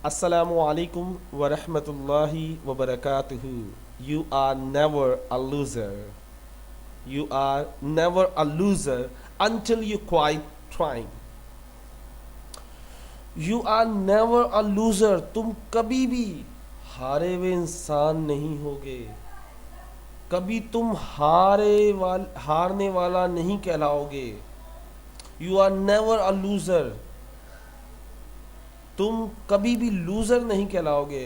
Assalamu alaikum wa rahmatullahi wa barakatuhu. You are never a loser. You are never a loser until you quit trying. You are never a loser. तुम कभी भी हारे हुए इंसान नहीं होगे. कभी तुम हारने वाला नहीं कहलाओगे. You are never a loser. तुम कभी भी लूज़र नहीं कहलाओगे.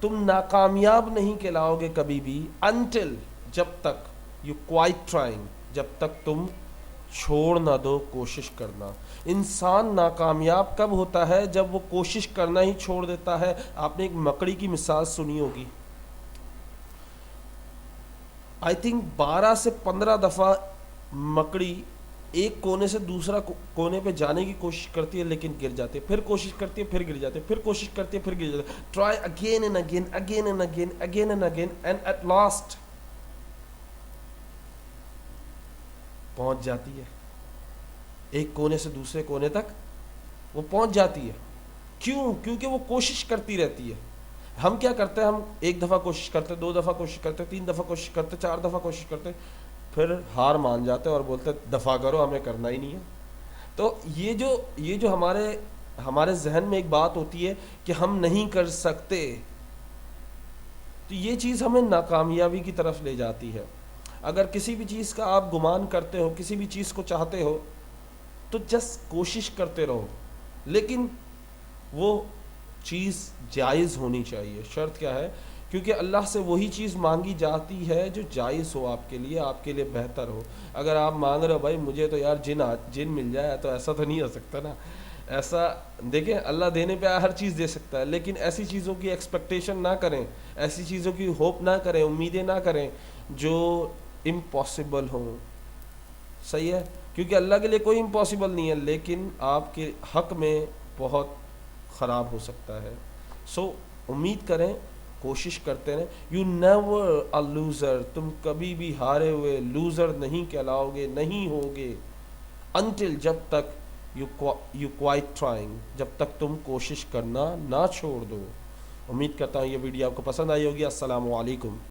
तुम नाकामयाब नहीं कहलाओगे कभी भी. अनटिल, जब तक यू क्वाइट ट्राइंग, जब तक तुम छोड़ ना दो कोशिश करना. इंसान नाकामयाब कब होता है? जब वो कोशिश करना ही छोड़ देता है. आपने एक मकड़ी की मिसाल सुनी होगी. आई थिंक 12 से 15 दफ़ा मकड़ी एक कोने से दूसरा कोने पे जाने की कोशिश करती है, लेकिन गिर जाती है. फिर कोशिश करती है, फिर गिर जाती है. फिर कोशिश करती है, फिर गिर जाती है. Try again and again, again and again, again and again, and at last पहुंच जाती है. एक कोने से दूसरे कोने तक वो पहुंच जाती है. क्यों? क्योंकि वो कोशिश करती रहती है. हम क्या करते हैं? हम एक दफ़ा कोशिश करते, 2 दफ़ा कोशिश करते, 3 दफ़ा कोशिश करते, 4 दफ़ा कोशिश करते, फिर हार मान जाते हैं और बोलते दफ़ा करो, हमें करना ही नहीं है. तो ये जो हमारे जहन में एक बात होती है कि हम नहीं कर सकते, तो ये चीज़ हमें नाकामयाबी की तरफ ले जाती है. अगर किसी भी चीज़ का आप गुमान करते हो, किसी भी चीज़ को चाहते हो, तो जस्ट कोशिश करते रहो, लेकिन वो चीज़ जायज़ होनी चाहिए. शर्त क्या है? क्योंकि अल्लाह से वही चीज़ मांगी जाती है जो जायज़ हो, आपके लिए बेहतर हो. अगर आप मांग रहे हो भाई मुझे तो यार जिन मिल जाए, तो ऐसा तो नहीं हो सकता ना. ऐसा देखें, अल्लाह देने पे हर चीज़ दे सकता है, लेकिन ऐसी चीज़ों की एक्सपेक्टेशन ना करें, ऐसी चीज़ों की होप ना करें, उम्मीदें ना करें जो इम्पॉसिबल हों. सही है? क्योंकि अल्लाह के लिए कोई इम्पॉसिबल नहीं है, लेकिन आपके हक़ में बहुत ख़राब हो सकता है. सो उम्मीद करें, कोशिश करते रहें. You never a loser. तुम कभी भी हारे हुए लूज़र नहीं कहलाओगे, नहीं होगे. अनटिल, जब तक यू क्वाइट ट्राइंग, जब तक तुम कोशिश करना ना छोड़ दो. उम्मीद करता हूँ ये वीडियो आपको पसंद आई होगी. अस्सलामु अलैकुम.